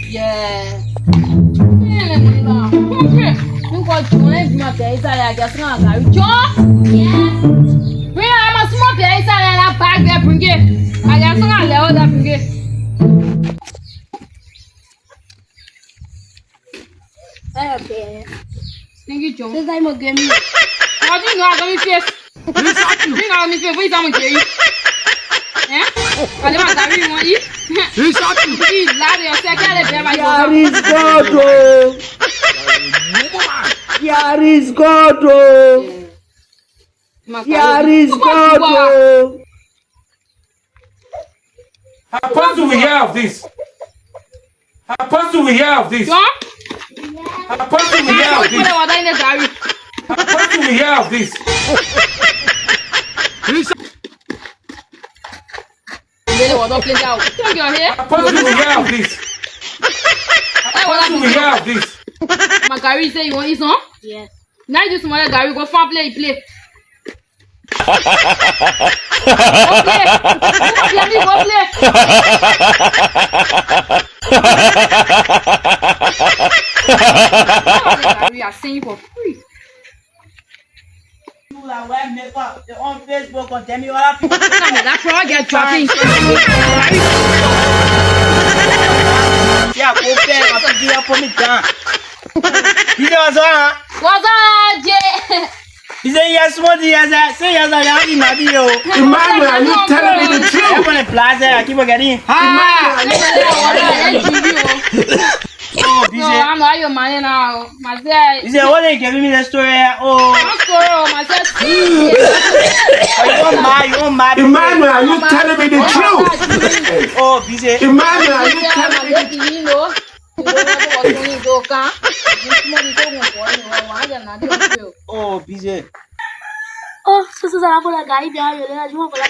Yeah. Nunca join my place. I guess not. John? Yes. Bring a small place and a bag there. Bring it. I guess not. Let her bring it. Okay. Thank you, John. This time again. How do you know I'm going to face? Bring out me face. Wait, I'm going to you. Eh? I never got you want it. He shot you. Please, lad, you're second. Here is God, oh. Here is God, oh. Here is God, oh. How do we hear of this? How do we hear of this? John? How do we hear of this? What in the Gary? How do we hear of this? Really was not playing out. Turn your hair. How do we hear of this? How do we hear of this? My Gary say you want this song? Yes. Now you do some other Gary, go far play. Go play. Go play. Gary are singing for free. On Facebook, on tell me what happened. That frog get dropping. Yeah, go play. I put you up on me down. You know What's up, Jay? he said yes, what he has. Say yes, I am in my video. Emmanuel, are you telling me the I'm truth? going to plaza. I keep on getting. Oh, No, I'm not your man now. Myself. he said, what they giving me the story? Oh, I'm sorry, myself. you want mad. Emmanuel, are you telling me the truth? Oh, he said, Emmanuel, are you telling me the truth? oh, busy. Oh, so ça va la gaille bien, je vois la.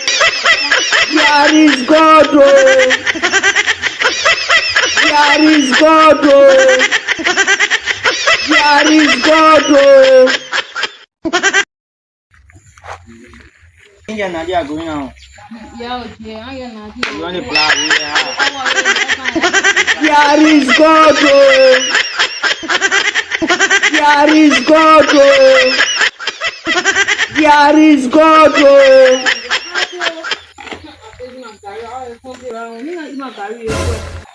Here is God, oh. Here is God, oh. Here is God, oh. Nadia going now. Yeah, okay, I am not You here. want to play? Here is God, oh. Here is God, oh. Here is God, oh.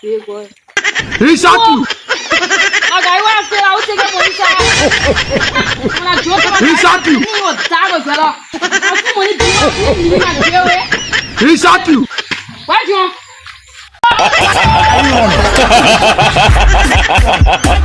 He shot you. Okay, what I feel, I will take it when I drop He shot you. He shot you. Why, John? Ha ha ha ha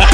ha!